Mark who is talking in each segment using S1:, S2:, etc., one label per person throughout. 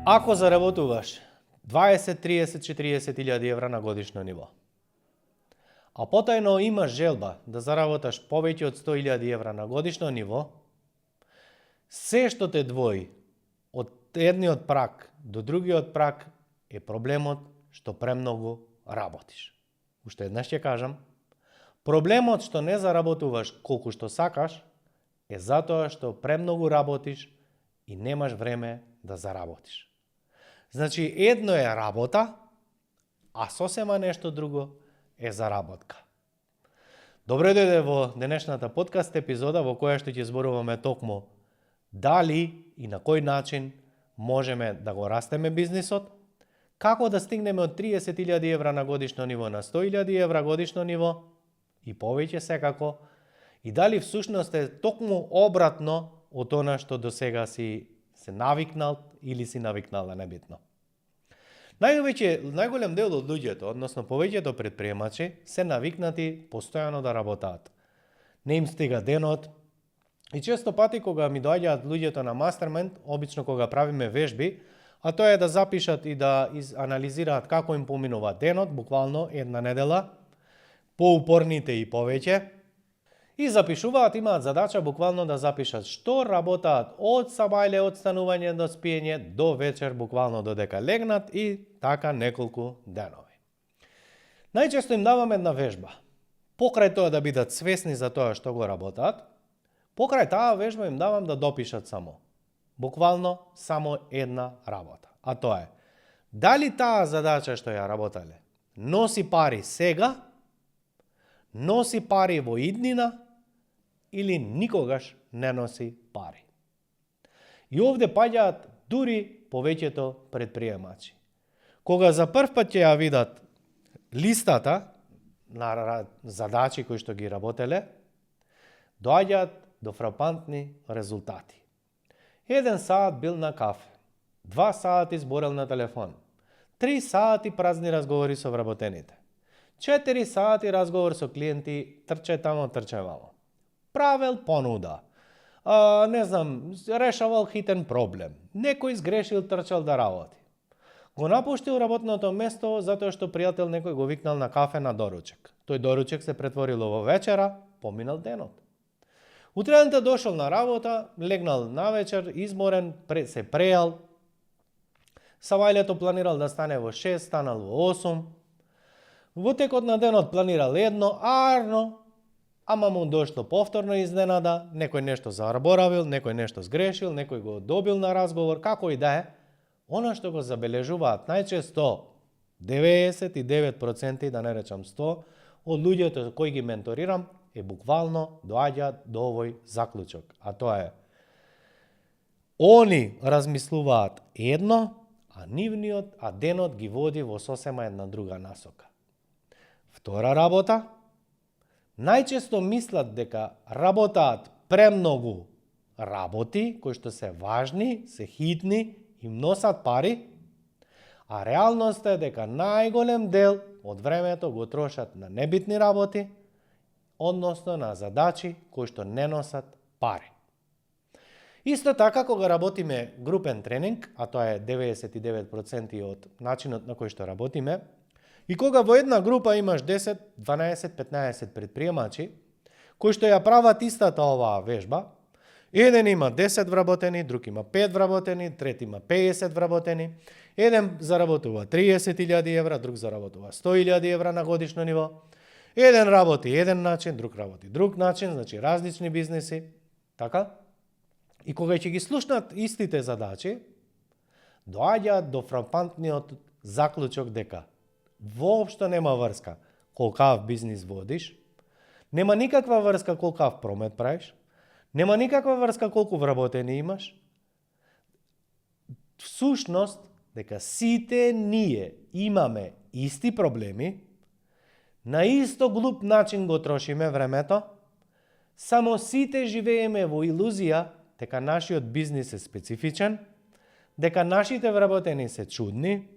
S1: Ако заработуваш 20, 30, 40 илјади евра на годишно ниво, а потајно имаш желба да заработаш повеќе од 100 илјади евра на годишно ниво, се што те двои од едниот праг до другиот праг е проблемот што премногу работиш. Уште еднаш ќе кажам, проблемот што не заработуваш колку што сакаш е затоа што премногу работиш и немаш време да заработиш. Значи, едно е работа, а сосема нешто друго е заработка. Добре дојде во денешната подкаст епизода во која што ќе зборуваме токму дали и на кој начин можеме да го растеме бизнисот, како да стигнеме од 30.000 евра на годишно ниво на 100.000 евра годишно ниво и повеќе секако, и дали всушност е токму обратно од она што до сега си се навикнал или си навикнала, небитно. Најголем дел од луѓето, односно повеќето предприемачи, се навикнати постојано да работат. Не им стига денот и често пати кога ми доаѓаат луѓето на мастермајнд, обично кога правиме вежби, а тоа е да запишат и да анализираат како им поминува денот, буквално една недела, поупорните и повеќе, и запишуваат, имаат задача буквално да запишат што работаат од сабајле, од станување до спиење, до вечер, буквално додека легнат и така неколку денови. Најчесто им давам една вежба. Покрај тоа да бидат свесни за тоа што го работаат, покрај таа вежба им давам да допишат само. Буквално само една работа. А тоа е, дали таа задача што ја работале носи пари сега, носи пари во иднина, или никогаш не носи пари. И овде паѓаат дури повеќето предприемачи. Кога за прв пат ќе ја видат листата на задачи кои што ги работеле, доаѓаат до фрапантни резултати. 1 саат бил на кафе, 2 сати зборел на телефон, 3 сати празни разговори со вработените, 4 сати разговор со клиенти, трче тамо, трче вамо. Правел понуда, решавал хитен проблем, некој сгрешил, трчал да работи. Го напуштил работното место затоа што пријател некој го викнал на кафе на доручек. Тој доручек се претворило во вечера, поминал денот. Утредента дошол на работа, легнал на вечер, изморен, се прејал, сабајлето планирал да стане во 6, станал во 8, во текот на денот планирал едно, арно, ама му дошло повторно изненада, некој нешто заборавил, некој нешто сгрешил, некој го добил на разговор, како и да е. Она што го забележуваат најчесто 99%, да не речам 100%, од луѓето кои ги менторирам, е буквално доаѓаат до овој заклучок. А тоа е, они размислуваат едно, а денот ги води во сосема една друга насока. Втора работа, најчесто мислат дека работаат премногу работи, кои што се важни, се хитни, им носат пари, а реалноста е дека најголем дел од времето го трошат на небитни работи, односно на задачи кои што не носат пари. Исто така, кога работиме групен тренинг, а тоа е 99% од начинот на кој што работиме, и кога во една група имаш 10, 12, 15 предприемачи, кои што ја прават истата оваа вежба, еден има 10 вработени, друг има 5 вработени, трет има 50 вработени, еден заработува 30.000 евра, друг заработува 100.000 евра на годишно ниво, еден работи еден начин, друг работи друг начин, значи различни бизнеси, така? И кога ќе ги слушнат истите задачи, доаѓаат до фрапантниот заклучок дека воопшто нема врска колкав бизнис водиш, нема никаква врска колкав промет правиш, нема никаква врска колку вработени имаш. Всушност, дека сите ние имаме исти проблеми, на исто глуп начин го трошиме времето, само сите живееме во илузија дека нашиот бизнис е специфичен, дека нашите вработени се чудни,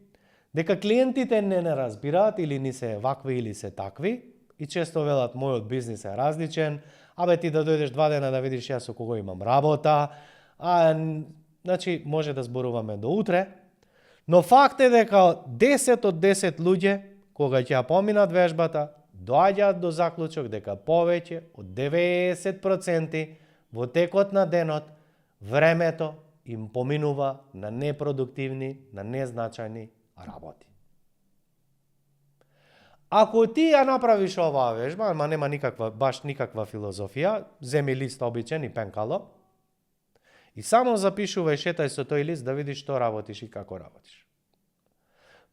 S1: дека клиентите не разбираат или ни се вакви или се такви, и често велат мојот бизнис е различен, абе ти да дојдеш 2 дена да видиш јас со кого имам работа, значи може да зборуваме до утре, Но факт е дека 10 од 10 луѓе, кога ќе ја поминат вежбата, доаѓаат до заклучок дека повеќе од 90% во текот на денот времето им поминува на непродуктивни, на незначајни работи. Ако ти ја направиш оваа вежба, ама нема баш никаква филозофија, земи лист обичен и пенкало, и само запишувај, шетај со тој лист да видиш што работиш и како работиш.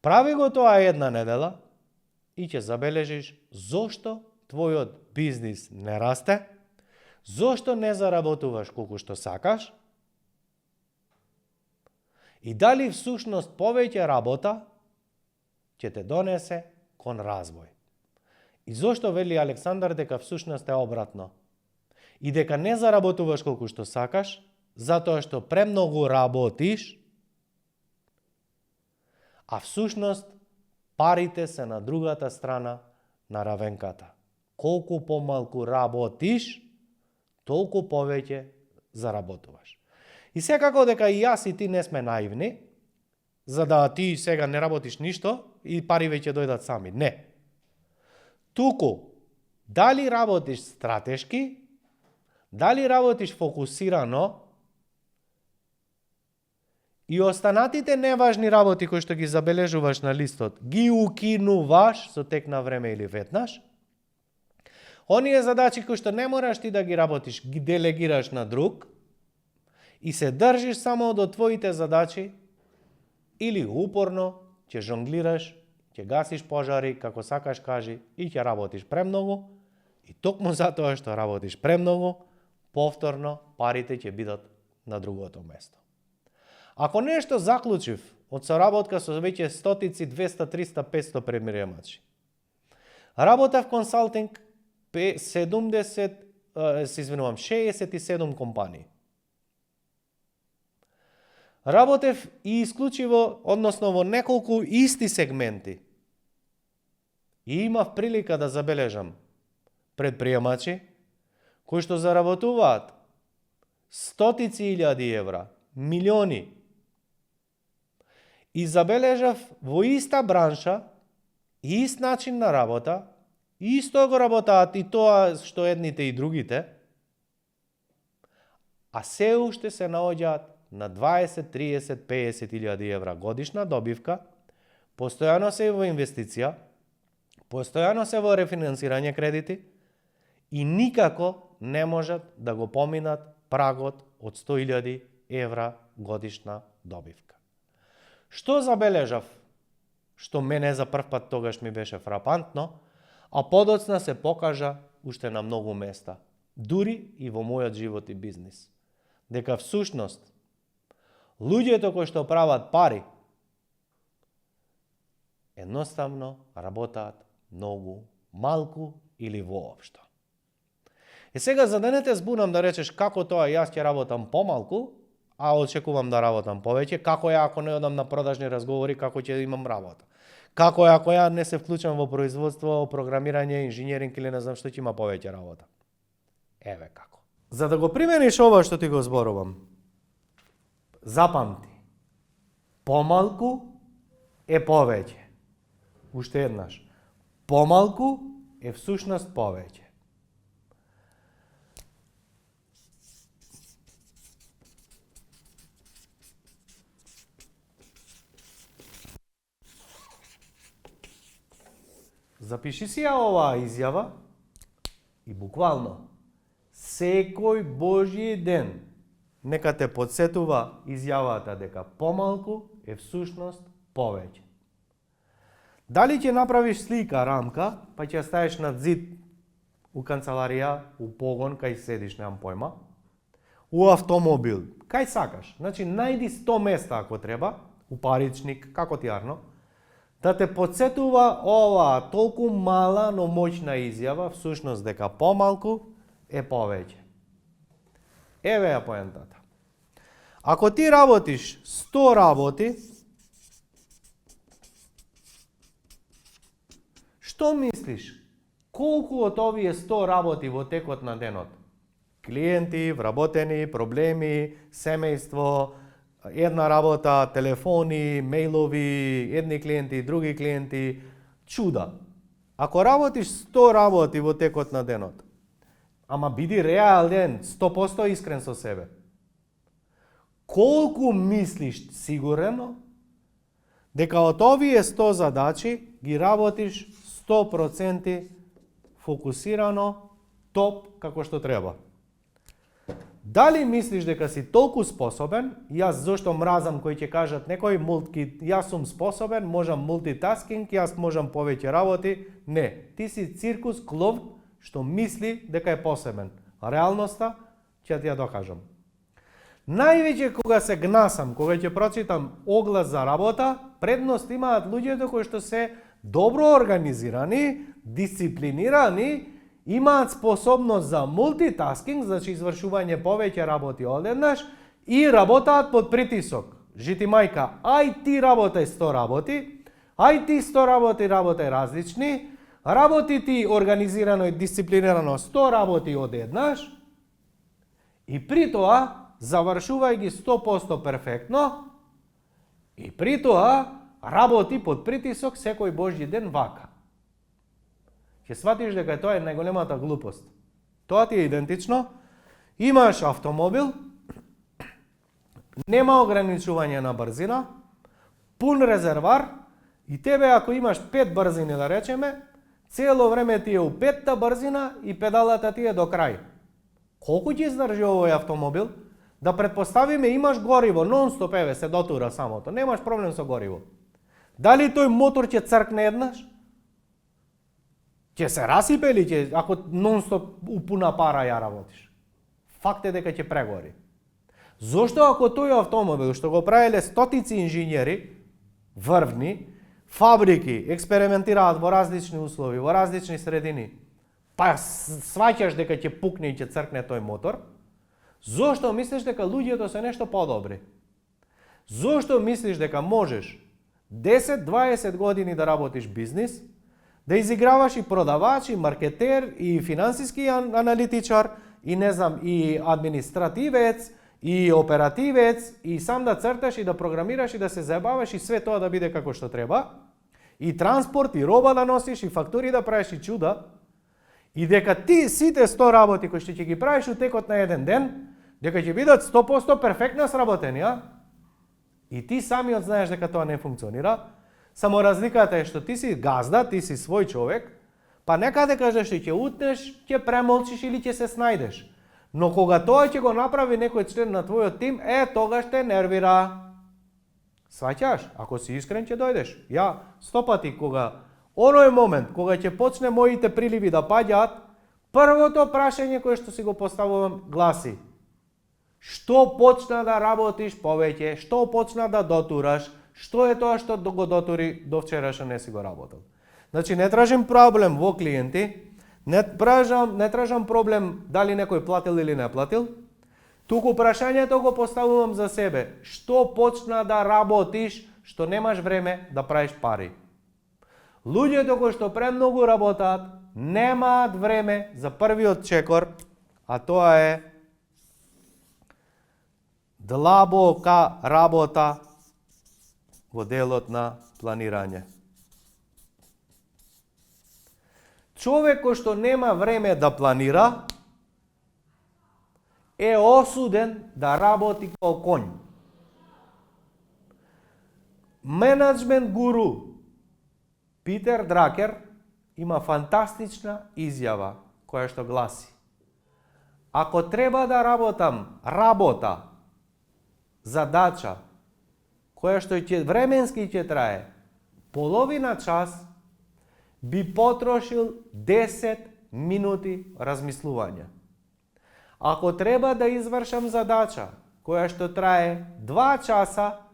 S1: Прави го тоа една недела и ќе забележиш зошто твојот бизнис не расте, зошто не заработуваш колку што сакаш и дали всушност повеќе работа ќе те донесе кон развој. И зошто вели Александар дека всушност е обратно? И дека не заработуваш колку што сакаш, затоа што премногу работиш, а всушност парите се на другата страна на равенката. Колку помалку работиш, толку повеќе заработуваш. И секако дека и јас и ти не сме наивни, за да ти сега не работиш ништо и пари веќе дојдат сами. Не. Туку, дали работиш стратешки, дали работиш фокусирано и останатите неважни работи кои што ги забележуваш на листот, ги укинуваш со тек на време или веднаш, оние задачи кои што не мораш ти да ги работиш, ги делегираш на друг и се држиш само до твоите задачи или упорно ќе жонглираш, ќе гасиш пожари, како сакаш кажи, и ќе работиш премногу, и токму затоа што работиш премногу, повторно парите ќе бидат на другото место. Ако нешто заклучив од соработка со веќе стотици, 200, 300, 500 предприемачи, работев консалтинг 67 компании. Работев и исклучиво, односно во неколку исти сегменти. И имав прилика да забележам предприемачи кои што заработуваат стотици илјади евра, милиони. И забележав во иста бранша, ист начин на работа, исто го работаат и тоа што едните и другите, а се уште се наоѓаат на 20, 30, 50 илјади евра годишна добивка, постојано се во инвестиција, постојано се во рефинансирање кредити и никако не можат да го поминат прагот од 100.000 евра годишна добивка. Што забележав, што мене за прв пат тогаш ми беше фрапантно, а подоцна се покажа уште на многу места, дури и во мојот живот и бизнис, дека всушност луѓето кои што прават пари едноставно работаат многу малку или воопшто. И сега за да не те збунам да речеш како тоа јас ќе работам помалку, а очекувам да работам повеќе, како ја ако не одам на продажни разговори, како ќе имам работа. Како е ако ја не се вклучам во производство, програмирање, инженеринг или не знам што ќе има повеќе работа. Еве како. За да го примениш ова што ти го зборувам, запамти, помалку е повеќе. Уште еднаш, помалку е всушност повеќе. Запиши си ја оваа изјава и буквално секој Божји ден нека те подсетува изјавата дека помалку е всушност повеќе. Дали ќе направиш слика, рамка, па ќе ставиш над зид у канцеларија, у погон, кај седиш, немам појма, у автомобил, кај сакаш. Значи, најди 100 места ако треба, у паричник, како ти арно, да те подсетува оваа толку мала, но моćна изјава, всушност дека помалку е повеќе. Еве ја поентата. Ако ти работиш 100 работи, што мислиш? Колку од овие 100 работи во текот на денот? Клиенти, вработени, проблеми, семејство, една работа, телефони, мејлови, едни клиенти, други клиенти, чуда. Ако работиш 100 работи во текот на денот, ама биди реален, 100% искрен со себе. Колку мислиш сигурно дека од овие 100 задачи ги работиш 100% фокусирано, топ, како што треба? Дали мислиш дека си толку способен? Јас зошто мразам кои ќе кажат некој јас сум способен, можам мултитаскинг, јас можам повеќе работи. Не, ти си циркус клоун што мисли дека е посебен. Реалноста ќе ти ја докажам. Највеќе кога се гнасам, кога ќе прочитам оглас за работа, предност имаат луѓето кои што се добро организирани, дисциплинирани, имаат способност за мултитаскинг, значи извршување повеќе работи одеднаш и работаат под притисок. Жити мајка, ај ти работај 100 работи, ај ти 100 работи работај различни, работи ти организирано и дисциплинирано 100 работи одеднаш и при тоа завршувај ги 100% перфектно и при тоа работи под притисок секој божји ден вака. Ќе сватиш дека тоа е најголемата глупост. Тоа ти е идентично. Имаш автомобил, нема ограничување на брзина, пун резервар и тебе ако имаш 5 брзини да речеме, цело време ти е у 5-та брзина и педалата ти е до крај. Колку ќе издржи овој автомобил? Да предпоставиме имаш гориво, нон-стоп еве се дотура самото, немаш проблем со гориво. Дали тој мотор ќе цркне еднаш? Ќе се расипе или ќе, ако нон-стоп у пуна пара ја работиш? Факт е дека ќе прегори. Зошто ако тој автомобил што го правеле стотици инженери, врвни, фабрики, експериментираат во различни услови, во различни средини, па сваќаш дека ќе пукне и ќе цркне тој мотор, зошто мислиш дека луѓето се нешто подобри? Зошто мислиш дека можеш 10-20 години да работиш бизнис, да изиграваш и продавач, и маркетер, и финансиски аналитичар, и не знам, и административец, и оперативец, и сам да црташ, и да програмираш, и да се заебаваш, и све тоа да биде како што треба, и транспорт, и роба да носиш, и фактури да правиш, и чуда, и дека ти сите 100 работи кои што ќе ги правиш у текот на еден ден, дека ќе бидат 100% перфектно сработени, и ти самиот знаеш дека тоа не функционира, само разликата е што ти си газда, ти си свој човек, па некаде кажеш што ќе утнеш, ќе премолчиш или ќе се снајдеш. Но кога тоа ќе го направи некој член на твојот тим, тогаш те нервира. Сваќаш? Ако си искрен ќе дојдеш. Ја 100 пати кога оној момент кога ќе почне моите приливи да паѓаат, првото прашање кое што си го поставувам гласи: што почна да работиш повеќе, што почна да дотураш, што е тоа што го дотури до вчерашно не си го работел. Значи не тражам проблем во клиенти, не тражам проблем дали некој платил или не платил, туку прашањето го поставувам за себе: што почна да работиш, што немаш време да правиш пари. Луѓето кои што премногу работаат, немаат време за првиот чекор, а тоа е длабока работа во делот на планирање. Човек кој што нема време да планира е осуден да работи како конј. Менеджмент гуру Питер Дракер има фантастична изјава која што гласи: ако треба да работам задача која што временски ќе трае половина час, би потрошил 10 минути размислување. Ако треба да извршам задача која што трае 2 часа,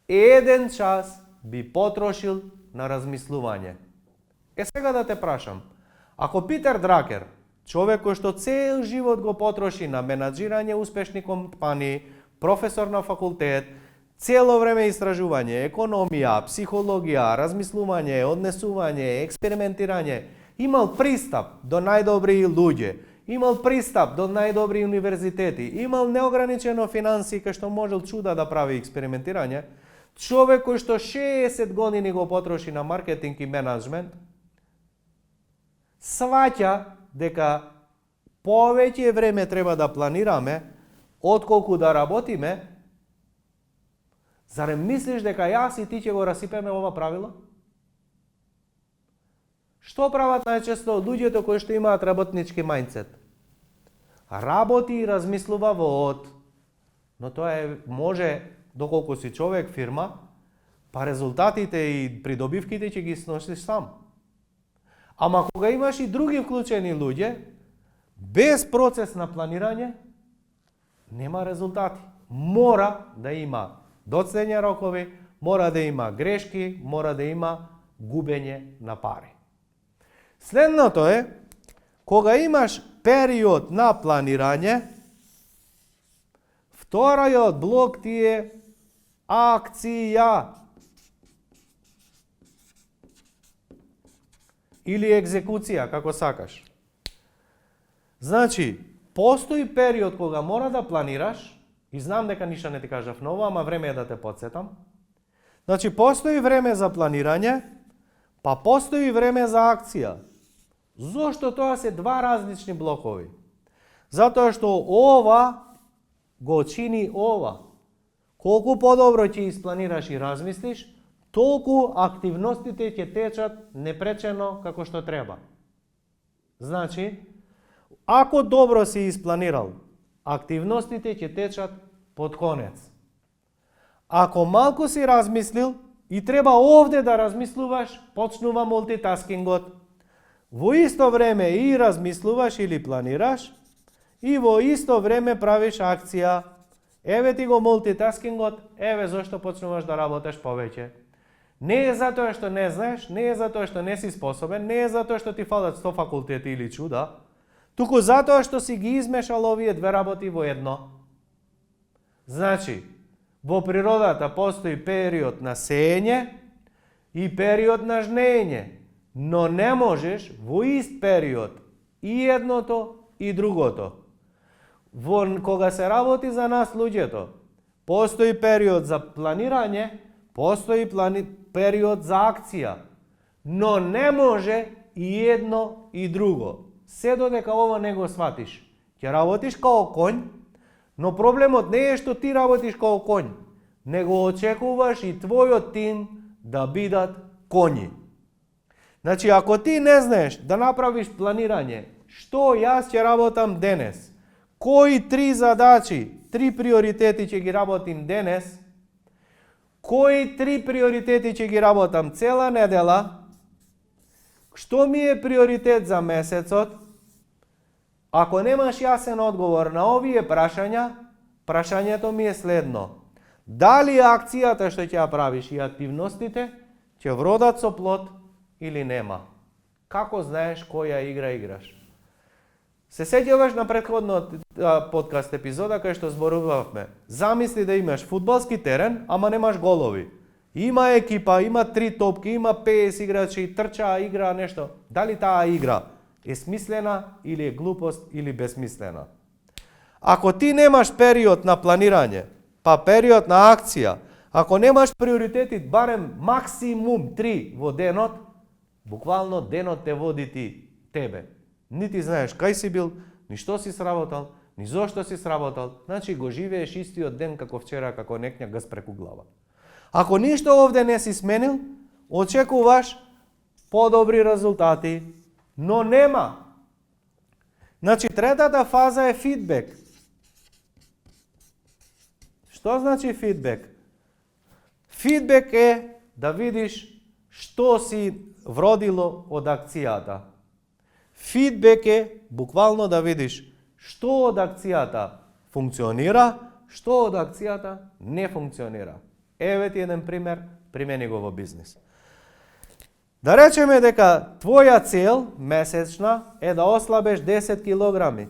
S1: 1 час би потрошил на размислување. Сега да те прашам, ако Питер Дракер, човек кој што цел живот го потроши на менаџирање успешни компании, професор на факултет, цело време истражување, економија, психологија, размислување, однесување, експериментирање, имал пристап до најдобри луѓе, имал пристап до најдобри универзитети, имал неограничено финансии кај што можел чуда да прави експериментирање, човек кој што 60 години го потроши на маркетинг и менеджмент, сваќа дека повеќе време треба да планираме отколку да работиме. Зарем мислиш дека јас и ти ќе го расипеме ова правило? Што прават најчесто луѓето кои што имаат работнички мајндсет? Работи и размислува во од, но тоа може доколку си човек, фирма, па резултатите и придобивките ќе ги сносиш сам. Ама кога имаш и други вклучени луѓе, без процес на планирање, нема резултати. Мора да има доцнење рокови, мора да има грешки, мора да има губење на пари. Следното е, кога имаш период на планирање, второјот блок ти е акција или екзекуција, како сакаш. Значи, постои период кога мора да планираш, и знам дека ништо не ти кажав ново, ама време е да те подсетам. Значи, постои време за планирање, па постои време за акција. Зошто тоа се два различни блокови? Затоа што ова го чини ова. Колку подобро ќе испланираш и размислиш, толку активностите ќе течат непречено како што треба. Значи, ако добро си испланирал, активностите ќе течат под конец. Ако малку си размислил и треба овде да размислуваш, почнува мултитаскингот. Во исто време и размислуваш или планираш, и во исто време правиш акција. Еве ти го мултитаскингот, еве зашто почнуваш да работиш повеќе. Не е затоа што не знаеш, не е затоа што не си способен, не е затоа што ти фалат 100 факултети или чуда, туку затоа што си ги измешал овие две работи во едно. Значи, во природата постои период на сеење и период на жнеење, но не можеш во ист период и едното и другото. Кога се работи за нас луѓето, постои период за планирање, постои период за акција, но не може и едно и друго. Се додека ова не го сватиш, ќе работиш као конј, но проблемот не е што ти работиш као конј, него очекуваш и твојот тим да бидат коњи. Значи, ако ти не знаеш да направиш планирање, што јас ќе работам денес, кои 3 задачи, 3 приоритети ќе ги работим денес, кои 3 приоритети ќе ги работам цела недела, што ми е приоритет за месецот, ако немаш јасен одговор на овие прашања, прашањето ми е следно. Дали акцијата што ќе ја правиш и активностите ќе вродат со плод или нема? Како знаеш која игра играш? Се сеќаваш на претходниот подкаст епизода кај што зборувавме. Замисли да имаш фудбалски терен, ама немаш голови. Има екипа, има 3 топки, има 50 играчи, трча, игра нешто. Дали таа игра е смислена или е глупост или безсмислена? Ако ти немаш период на планирање, па период на акција, ако немаш приоритети барем максимум 3 во денот, буквално денот те води тебе. Ни ти знаеш кај си бил, ни што си сработал, ни зошто си сработал, значи го живееш истиот ден како вчера, како некња газ преку глава. Ако ништо овде не си сменил, очекуваш подобри резултати, но нема. Значи, третата фаза е фидбек. Што значи фидбек? Фидбек е да видиш што си вродило од акцијата. Фидбек е буквално да видиш што од акцијата функционира, што од акцијата не функционира. Еве ти еден пример, примени го во бизнис. Да речеме дека твоја цел месечна е да ослабеш 10 килограми.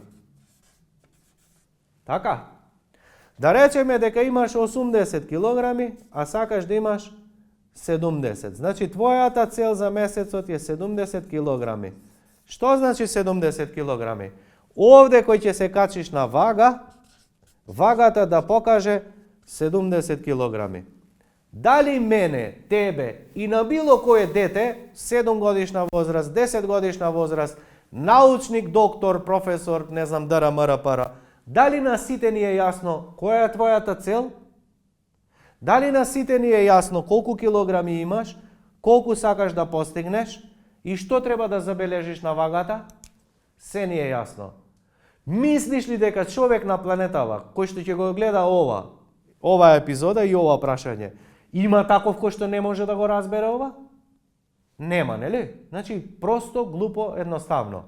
S1: Така? Да речеме дека имаш 80 килограми, а сакаш да имаш 70. Значи твојата цел за месецот е 70 килограми. Што значи 70 килограми? Овде кој ќе се качиш на вага, вагата да покаже 70 килограми. Дали мене, тебе и на било кое дете, 7 годишна возраст, 10 годишна возраст, научник, доктор, професор, не знам дара, мара, пара, дали на сите ни е јасно која е твојата цел? Дали на сите ни е јасно колку килограми имаш, колку сакаш да постигнеш и што треба да забележиш на вагата? Се ни е јасно. Мислиш ли дека човек на планетава, кој што ќе го гледа ова епизода и ова прашање, има таков кој што не може да го разбере ова? Нема, нели? Значи, просто, глупо, едноставно.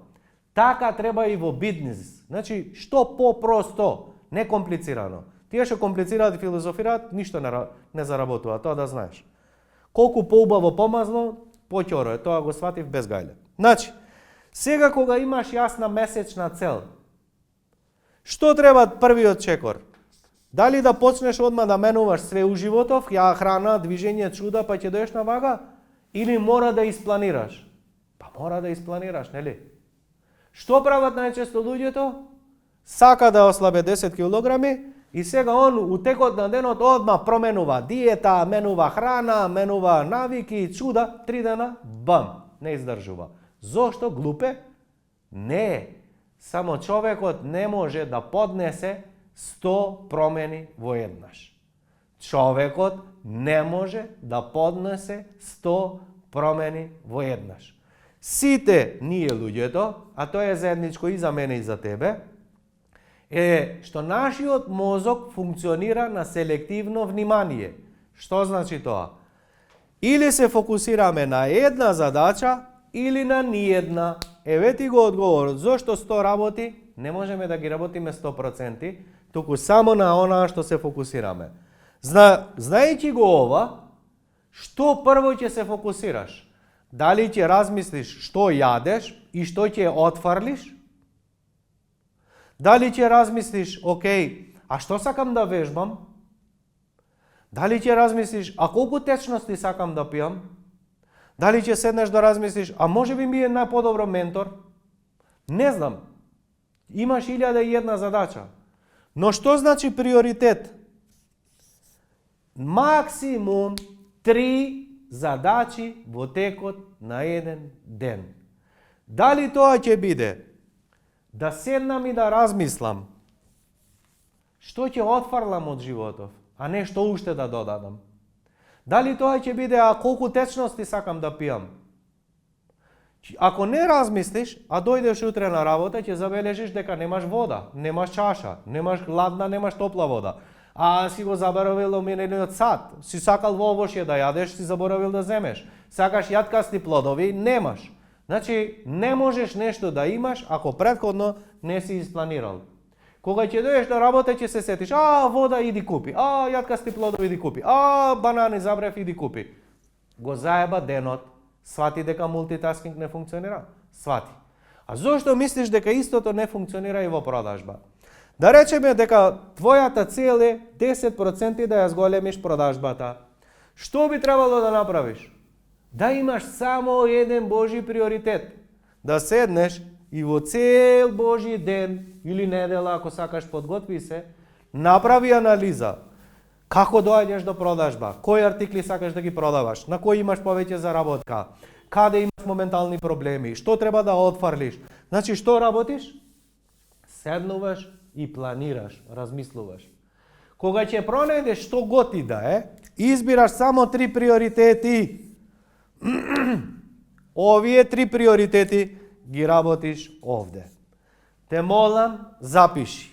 S1: Така треба и во бизнис. Значи, што по-просто, не комплицирано. Тие што комплицираат и филозофираат, ништо не заработува, тоа да знаеш. Колку поубаво помазно, поќоро е, тоа го сватив без гајле. Значи, сега кога имаш јасна месечна цел, што треба првиот чекор? Дали да почнеш одма да менуваш све у животов, ја храна, движење, чуда, па ќе доеш на вага? Или мора да испланираш? Па мора да испланираш, нели? Што прават најчесто луѓето? Сака да ослабе 10 килограми и сега он у текот на денот одма променува диета, менува храна, менува навики, чуда, 3 дена, бам, не издржува. Зошто, глупе? Не. Само човекот не може да поднесе 100 промени во еднаш. Човекот не може да поднесе 100 промени во еднаш. Сите ние луѓето, а тоа е заедничко и за мене и за тебе, е што нашиот мозок функционира на селективно внимание. Што значи тоа? Или се фокусираме на една задача, или на ниедна. Еве ти го одговорот. Зошто 100 работи не можеме да ги работиме 100%, туку само на онаа што се фокусираме. Знаејќи го ова, што прво ќе се фокусираш? Дали ќе размислиш што јадеш и што ќе отфрлиш? Дали ќе размислиш, окей, а што сакам да вежбам? Дали ќе размислиш, а колку течности сакам да пијам? Дали ќе седнеш да размислиш, а може би ми е најподобро ментор? Не знам. Имаш 1001 задача. Но што значи приоритет? Максимум 3 задачи во текот на еден ден. Дали тоа ќе биде да седнам и да размислам што ќе отфрлам од животов, а не што уште да додадам? Дали тоа ќе биде а колку течности сакам да пијам? Ако не размислиш, а дојдеш утре на работа, ќе забележиш дека немаш вода, немаш чаша, немаш ладна, немаш топла вода. А си го заборавил омилениот сад, си сакал во овошје да јадеш, си заборавил да земеш. Сакаш јаткасти плодови, немаш. Значи, не можеш нешто да имаш ако претходно не си испланирал. Кога ќе дојдеш на работа, ќе се сетиш, вода иди купи, јаткасти плодови иди купи, банани забрев иди купи. Го заеба денот, свати дека мултитаскинг не функционира? Свати. А зошто мислиш дека истото не функционира и во продажба? Да речеме дека твојата цел е 10% да ја зголемиш продажбата. Што би требало да направиш? Да имаш само еден Божи приоритет. Да седнеш и во цел Божи ден или недела, ако сакаш подготви се, направи анализа. Како доаѓаш до продажба? Кои артикли сакаш да ги продаваш? На кои имаш повеќе заработка? Каде имаш моментални проблеми? Што треба да отфрлиш? Значи, што работиш? Седнуваш и планираш, размислуваш. Кога ќе пронајдеш што готи да е, избираш само 3 приоритети. Овие 3 приоритети ги работиш овде. Те молам, запиши.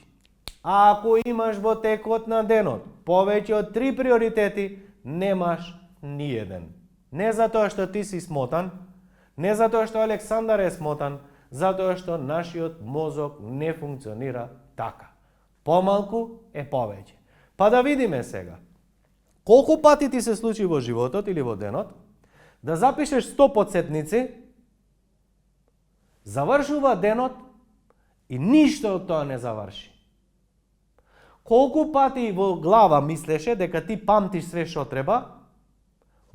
S1: Ако имаш во текот на денот повеќе од 3 приоритети, немаш ниеден. Не затоа што ти си смотан, не затоа што Александар е смотан, затоа што нашиот мозок не функционира така. Помалку е повеќе. Па да видиме сега. Колку пати ти се случи во животот или во денот да запишеш 100 потсетници, завршува денот и ништо од тоа не заврши. Колку пати во глава мислеше дека ти памтиш све што треба,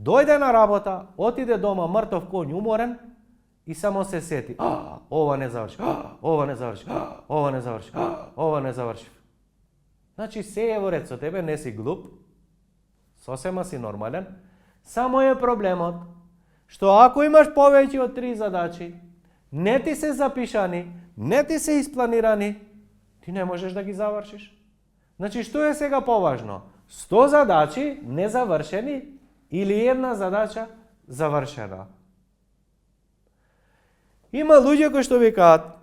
S1: дојде на работа, отиде дома мртов конј уморен и само се сети, ова не заврши, ова не заврши, ова не заврши, ова не заврши. Значи се е во ред со тебе, не си глуп, сосема си нормален, само е проблемот што ако имаш повеќе од 3 задачи, не ти се запишани, не ти се испланирани, ти не можеш да ги завршиш. Значи што е сега поважно? 100 задачи незавршени или една задача завршена? Има луѓе кои што викаат,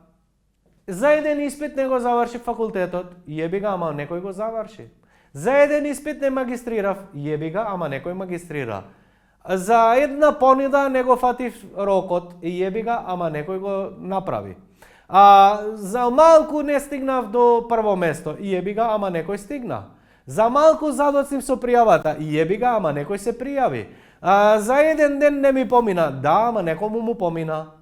S1: за еден испит не го заврши факултетот, јеби га, ама некој го заврши. За еден испит не магистрирав, јеби га, ама некој магистрира. За една понуда не го фатив рокот, јеби га, ама некој го направи. За малку не стигнав до прво место, јеби га, ама некој стигна. За малку задоцнив со пријавата, јеби га, ама некој се пријави. За еден ден не ми помина, да, ама некому му помина.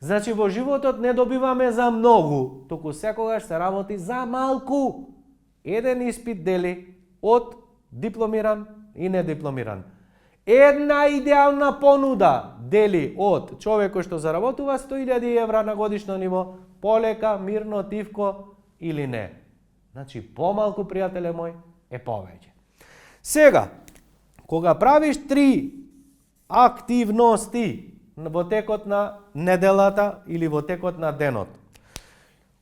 S1: Значи во животот не добиваме за многу, туку секогаш се работи за малку. Еден испит дели од дипломиран и недипломиран. Една идеална понуда дели од човек кој што заработува 100.000 евра на годишно ниво, полека, мирно, тивко или не. Значи помалку, пријателе мој, е повеќе. Сега, кога правиш 3 активности во текот на неделата или во текот на денот,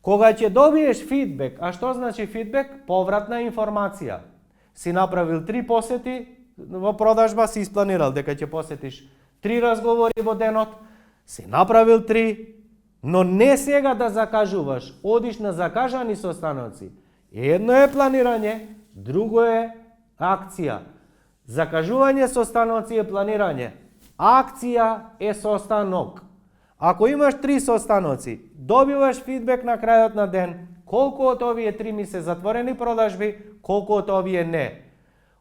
S1: кога ќе добиеш фидбек, а што значи фидбек? Повратна информација. Си направил 3 посети во продажба, си испланирал дека ќе посетиш 3 разговори во денот, си направил 3, но не сега да закажуваш, одиш на закажани состаноци. Едно е планирање, друго е акција. Закажување состаноци е планирање. Акција е состанок. Ако имаш 3 состаноци, добиваш фидбек на крајот на ден, колку од овие 3 ми се затворени продажби, колку од овие не.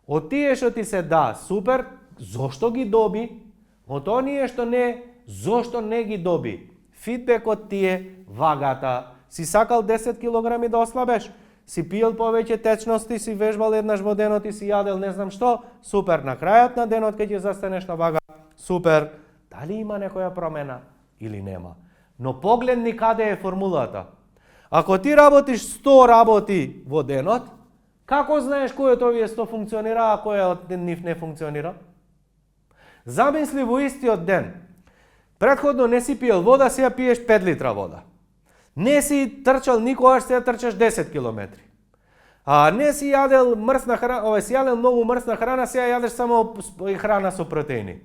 S1: Од тие што ти се да, супер, зошто ги доби? Од оние што не, зошто не ги доби? Фидбекот ти е вагата. Си сакал 10 килограми да ослабеш, си пиел повеќе течности, си вежбал еднаш во денот и си јадел не знам што, супер, на крајот на денот кога ќе застанеш на вага, супер, дали има некоја промена или нема? Но погледни каде е формулата. Ако ти работиш 100 работи во денот, како знаеш кој од овие 100 функционира, а кој од нив не функционира? Замисли во истиот ден. Претходно не си пиел вода, сега пиеш 5 литра вода. Не си трчал никогаш, сега трчаш 10 километри. Не си јадел мрсна храна, си јадел многу мрсна храна, сега јадеш само храна со протеини.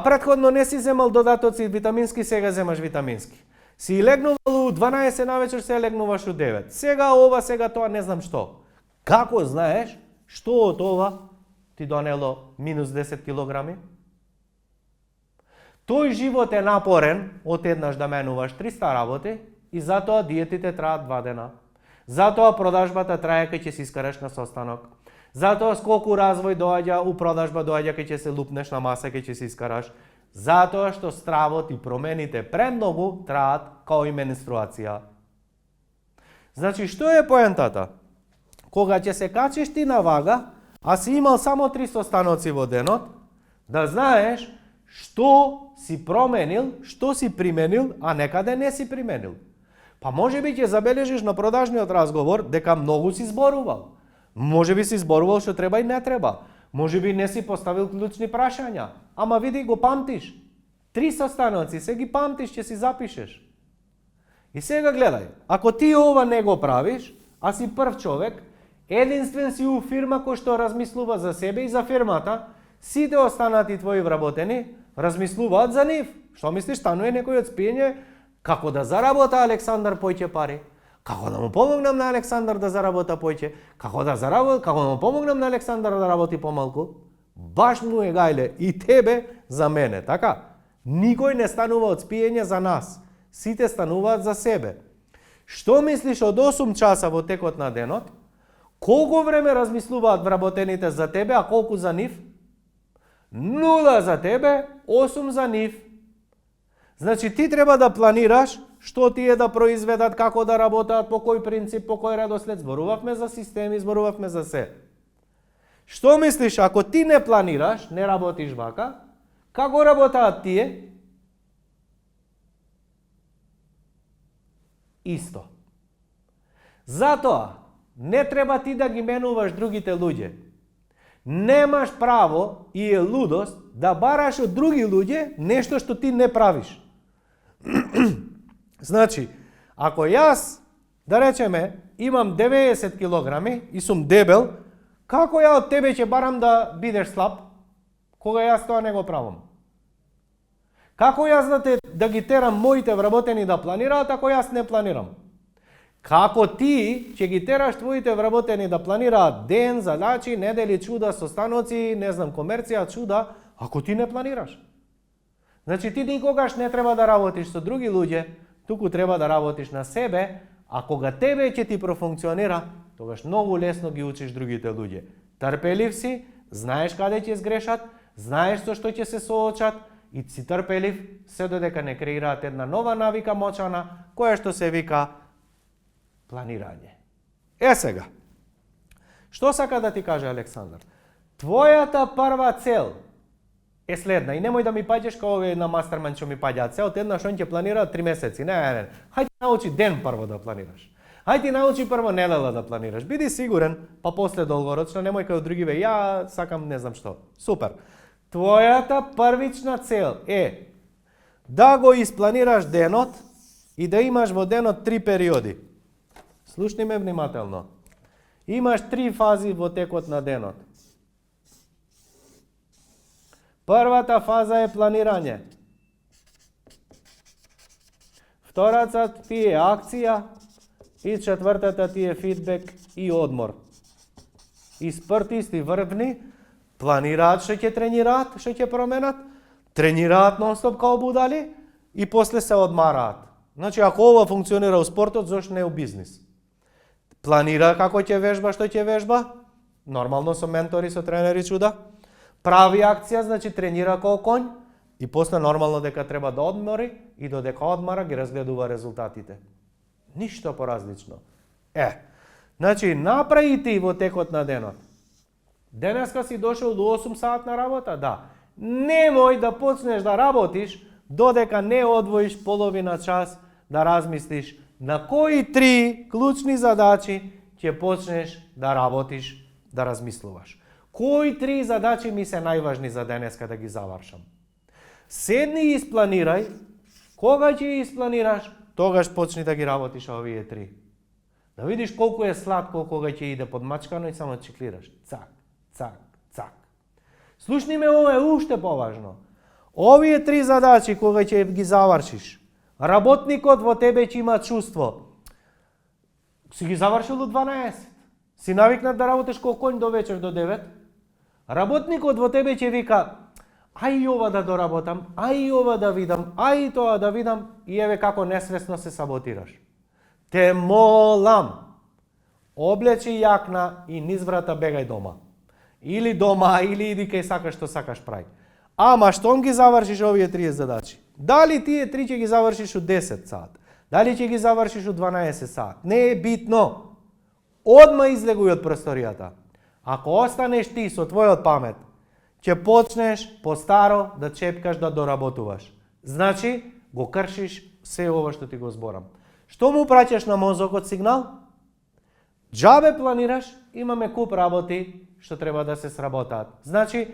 S1: Претходно не си земал додатоци витамински, сега земаш витамински. Си легнувал у 12 навечер, сега легнуваш у 9. Сега ова, сега тоа, не знам што. Како знаеш што од ова ти донело минус 10 килограми? Тој живот е напорен, од еднаш да менуваш 300 работи и затоа диетите траат 2 дена. Затоа продажбата трае кај ќе си искараш на состанок. Затоа сколку развој доаѓа у продажба, доаѓа кај ќе се лупнеш на маса, кај ќе се искараш. Затоа што стравот и промените премногу траат као и менструација. Значи, што е поентата? Кога ќе се качиш ти на вага, а си имал само 3 состаноци во денот, да знаеш што си променил, што си применил, а некаде не си применил. Па може би ќе забележиш на продажниот разговор дека многу си зборувал. Може би си зборувал што треба и не треба. Може би не си поставил клучни прашања. Ама види, го памтиш. 3 состаноци, се ги памтиш, ќе си запишеш. И сега гледај, ако ти ова не го правиш, а си прв човек, единствен си у фирма кој што размислува за себе и за фирмата, сите останати твои вработени размислуваат за нив. Што мислиш, станува некој од спиење, како да заработа Александар појќе пари? Како да му помогнам на Александар да заработа појќе? Како да му помогнам на Александар да работи помалку? Баш му е гајле и тебе за мене, така? Никој не станува од спиење за нас. Сите стануваат за себе. Што мислиш од 8 часа во текот на денот? Колку време размислуваат вработените за тебе, а колку за нив? 0 за тебе, 8 за нив. Значи ти треба да планираш што тие да произведат, како да работат, по кој принцип, по кој редослед. Зборувавме за системи, зборувавме за се. Што мислиш, ако ти не планираш, не работиш вака, како работаат тие? исто. Затоа, не треба ти да ги менуваш другите луѓе. Немаш право и е лудост да бараш од други луѓе нешто што ти не правиш. Значи, ако јас, да речеме, имам 90 килограми и сум дебел, како ја од тебе ќе барам да бидеш слаб, кога јас тоа не го правам? Како јас да ги терам моите вработени да планираат, ако јас не планирам? Како ти ќе ги тераш твоите вработени да планираат ден, задачи, недели, чуда, состаноци, не знам, комерција, чуда, ако ти не планираш? Значи ти никогаш не треба да работиш со други луѓе, туку треба да работиш на себе, а кога тебе ќе ти профункционира, тогаш многу лесно ги учиш другите луѓе. Трпелив си, знаеш каде ќе сгрешат, знаеш со што ќе се соочат и си трпелив, се додека не креираат една нова навика мочана, која што се вика планирање. Сега, што сака да ти каже Александар? Твојата прва цел е следна, и немој да ми паѓаш као овие на мастермајнд што ми паѓаат целот еднаш он ќе планира 3 месеци. Не. Хајде научи ден прво да планираш. Хајде научи прво недела да планираш. Биди сигурен, па после долгорочно, немој као другиве, ја сакам не знам што. Супер. Твојата првична цел е да го испланираш денот и да имаш во денот 3 периоди. Слушни ме внимателно. Имаш 3 фази во текот на денот. Првата фаза е планирање. Втората ти е акција и четвртата ти е фидбек и одмор. И спортисти врвни планираат што ќе тренираат, што ќе променат, тренираат нон-стоп као будали и после се одмараат. Значи, ако ова функционира у спортот, зошто не у бизнис? Планира како ќе вежба, што ќе вежба, нормално со ментори, со тренери чуда. Прави акција, значи тренира као конј и после нормално дека треба да одмори и додека одмара ги разгледува резултатите. Ништо поразлично. Значи, направи ти во текот на денот. Денеска си дошол до 8 сатна работа, да. Немој да почнеш да работиш додека не одвоиш половина час да размислиш на кои 3 клучни задачи ќе почнеш да работиш, да размислуваш. Кои 3 задачи ми се најважни за денеска да ги завршам? Седни и испланирај, кога ќе испланираш, тогаш почни да ги работиш овие 3. Да видиш колку е сладко кога ќе иде подмачкано и само чиклираш. Цак, цак, цак. Слушни ме, ова е уште поважно. Овие 3 задачи кога ќе ги завршиш, работникот во тебе ќе има чувство. Си ги завршил до 12. Си навикнат да работиш ко конј до вечер до 9. Работникот во тебе ќе вика, ај ова да доработам, ај ова да видам, ај тоа да видам, и еве како несвесно се саботираш. Те молам, облечи јакна и низ врата бегај дома. Или дома, или иди кај сакаш што сакаш прај. Ама штом ги завршиш овие 3 задачи? Дали тие 3 ќе ги завршиш у 10 сат? Дали ќе ги завршиш у 12 сат? Не е битно. Одма излегуј од просторијата. Ако останеш ти со твојот памет, ќе почнеш по-старо да чепкаш да доработуваш. Значи, го кршиш се ова што ти го зборам. Што му праќаш на мозокот сигнал? Џабе планираш, имаме куп работи што треба да се сработаат. Значи,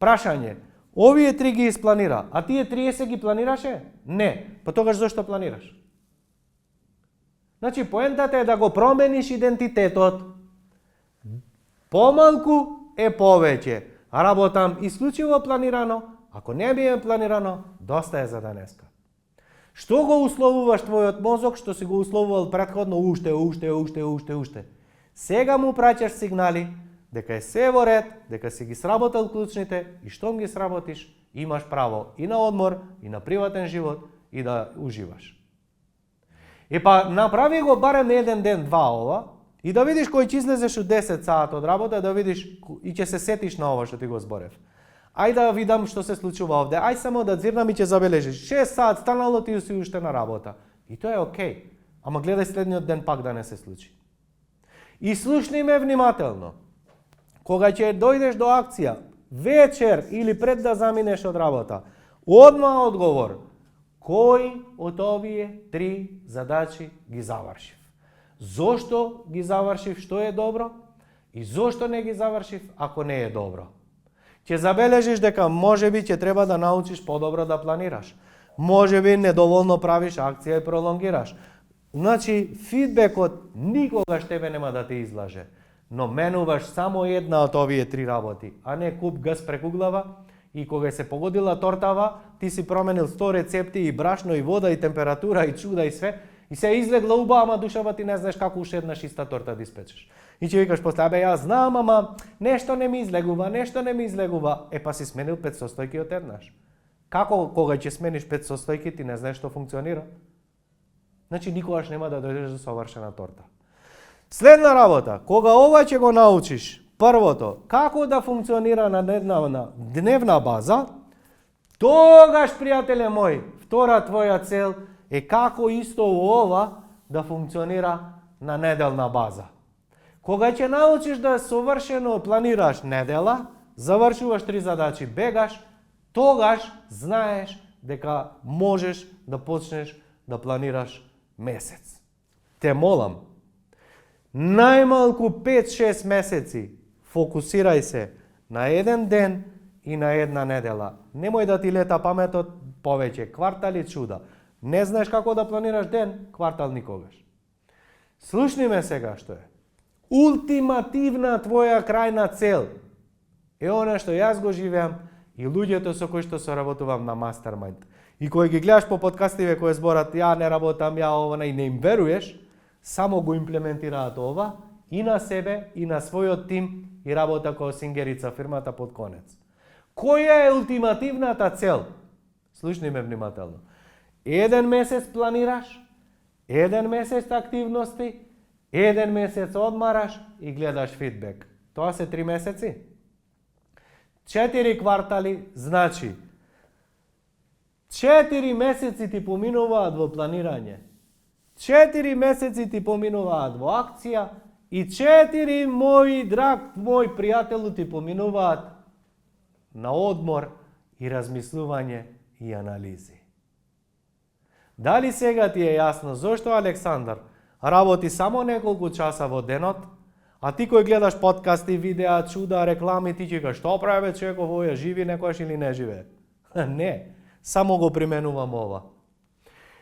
S1: прашање, овие 3 ги испланира, а тие 30 ги планираше? Не. Па тогаш зошто планираш? Значи, поентата е да го промениш идентитетот. Помалку е повеќе. Работам исклучиво планирано, ако не биде планирано, доста е за денеска. Што го условуваш твојот мозок, што си го условувал претходно уште. Сега му праќаш сигнали дека е се во ред, дека си ги сработал клучните и штом ги сработиш, имаш право и на одмор, и на приватен живот, и да уживаш. Направи го барем 1 ден, 2 ова, и да видиш кој ќе излезеш у 10 сат од работа, да видиш и ќе се сетиш на ова што ти го зборев. Ај да видам што се случува овде, ај само да дзирнам и ќе забележиш. 6 сат станало ти си уште на работа. И тоа е окей. Ама гледај следниот ден пак да не се случи. И слушни ме внимателно. Кога ќе дојдеш до акција, вечер или пред да заминеш од работа, одма одговор. кој од овие 3 задачи ги завршив? Зошто ги завршив, што е добро? И зошто не ги завршив, ако не е добро? Ќе забележиш дека можеби ќе треба да научиш подобро да планираш. Можеби недоволно правиш акција и пролонгираш. Значи, фидбекот никогаш тебе нема да те излаже. Но менуваш само една од овие 3 работи, а не куп газ преку глава. И кога се погодила тортава, ти си променил 100 рецепти и брашно, и вода, и температура, и чуда, и све. И се излегла убава, ама душава ти не знаеш како уште еднаш иста торта да испечеш. И ќе викаш после, јас знам, ама нешто не ми излегува. Па си сменил 5 состојки од еднаш. Како кога ќе смениш 5 состојки, ти не знаеш што функционира? Значи никогаш нема да дојдеш до совршена торта. Следна работа, кога ова ќе го научиш, првото, како да функционира на дневна база, тогаш, пријателе мој, втора твоја цел е како исто ова да функционира на неделна база. Кога ќе научиш да совршено планираш недела, завршуваш 3 задачи, бегаш, тогаш знаеш дека можеш да почнеш да планираш месец. Те молам, најмалку 5-6 месеци фокусирај се на еден ден и на една недела. Немој да ти лета паметот повеќе, квартали чуда. Не знаеш како да планираш ден, квартал никогаш. Слушни ме сега што е. Ултимативна твоја крајна цел е она што јас го живеам и луѓето со кои што соработувам на Mastermind. И кој ги гледаш по подкастиве кои зборат ја не работам, ја ова и не им веруеш, само го имплементираат ова и на себе и на својот тим и работа кој сингерица фирмата под конец. Која е ултимативната цел? Слушни ме внимателно. Еден месец планираш, еден месец активности, еден месец одмараш и гледаш фидбек. Тоа се 3 месеци. 4 квартали, значи 4 месеци ти поминуваат во планирање, 4 месеци ти поминуваат во акција и 4 мои мој пријателу ти поминуваат на одмор и размислување и анализи. Дали сега ти е јасно зошто Александар работи само неколку часа во денот, а ти кој гледаш подкасти, видеа, чуда, реклами, ти ќе кажеш што прави човеков овој, живи некојаш или не живее? Не, само го применувам ова.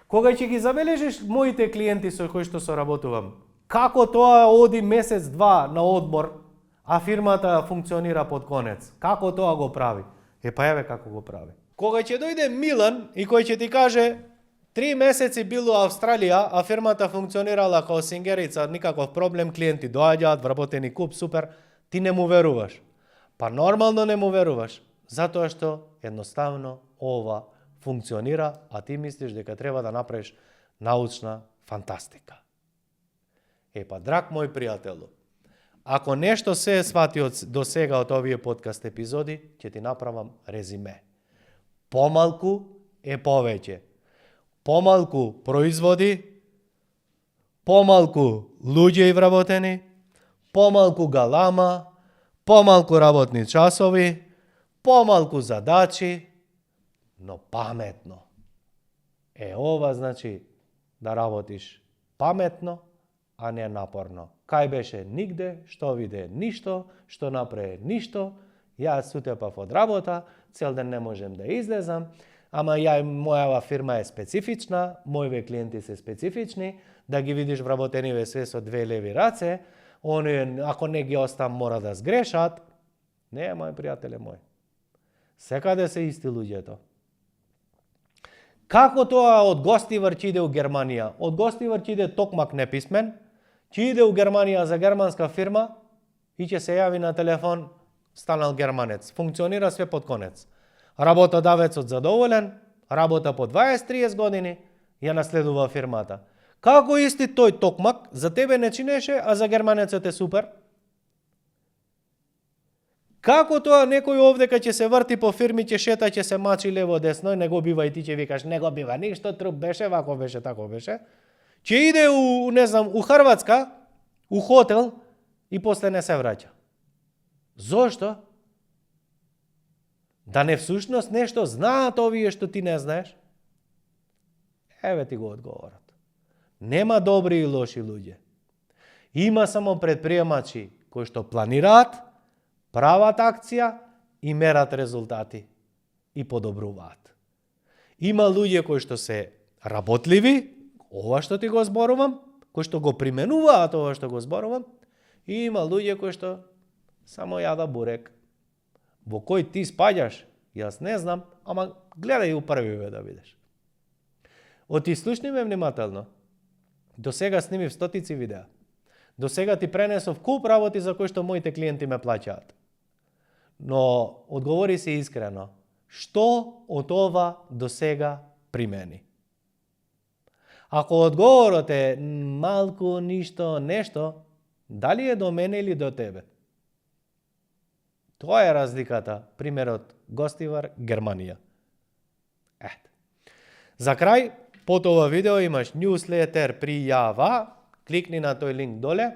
S1: Кога ќе ги забележиш моите клиенти со кои што соработувам, како тоа оди месец-два на одмор, а фирмата функционира под конец, како тоа го прави? Па еве како го прави. Кога ќе дојде Милан и кој ќе ти каже 3 месеци бил во Австралија, а фирмата функционирала како сингерица, никаков проблем, клиенти доаѓаат, вработени куп, супер, ти не му веруваш. Па нормално не му веруваш, затоа што едноставно ова функционира, а ти мислиш дека треба да направиш научна фантастика. Па, драг мој пријателу, ако нешто се свати до сега од овие подкаст епизоди, ќе ти направам резиме. Помалку е повеќе. Помалку производи, помалку луѓе и вработени, помалку галама, помалку работни часови, помалку задачи, но паметно. Ова значи да работиш паметно, а не напорно. Кај беше нигде, што виде ништо, што направи ништо, јас сутепав од работа, цел ден не можем да излезам, ама мојава фирма е специфична, мојве клиенти се специфични, да ги видиш вработениве све со 2 леви раце, они ако не ги остам мора да сгрешат. Не, мој пријателе мој. Секаде се исти луѓето. Како тоа од Гостивар ќе иде у Германија? Од Гостивар ќе иде токмак неписмен, ќе иде у Германија за германска фирма и ќе се јави на телефон, станал германец. Функционира све под конец. Работодавецот задоволен, работа по 20-30 години, ја наследува фирмата. Како исти тој токмак за тебе не чинеше, а за германецот е супер? Како тоа некој овдека ќе се врти по фирми, ќе шета, ќе се мачи лево десно, не го бива и ти ќе викаш не го бива, ништо труп беше, вако беше, тако беше. Ќе иде у Хрватска, у хотел и после не се враќа. Зошто? Да не всушност нешто знаат овие што ти не знаеш? Еве ти го одговорот. Нема добри и лоши луѓе. Има само предприемачи кои што планираат, прават акција и мерат резултати и подобруваат. Има луѓе кои што се работливи, ова што ти го зборувам, кои што го применуваат ова што го зборувам, и има луѓе кои што само јада бурек. Во кој ти спаѓаш, јас не знам, ама гледај у првиве да видиш. Слушни ме внимателно. До сега снимив стотици видеа. До сега ти пренесов куп работи за кои што моите клиенти ме плаќаат. Но одговори се искрено. Што од ова до сега примени? Ако одговорот е малку, ништо, нешто, дали е до мене или до тебе? Тоа е разликата, примерот Гостивар, Германија. За крај, под ова видео имаш newsletter пријава, кликни на тој линк доле,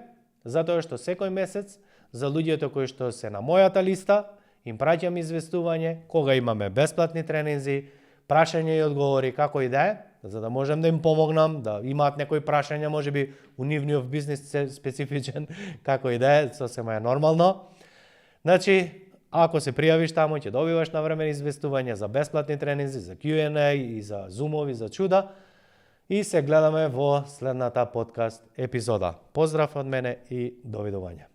S1: затоа што секој месец за луѓето кои што се на мојата листа, им праќам известување кога имаме бесплатни тренинзи, прашања и одговори како и да е, за да можем да им помогнам, да имаат некои прашања, можеби у нивниот бизнис специфичен, како и да е, сосема е нормално. Значи, ако се пријавиш таму, ќе добиваш навремени известување за бесплатни тренинзи, за Q&A и за зумови, за чуда. И се гледаме во следната подкаст епизода. Поздрав од мене и довидување.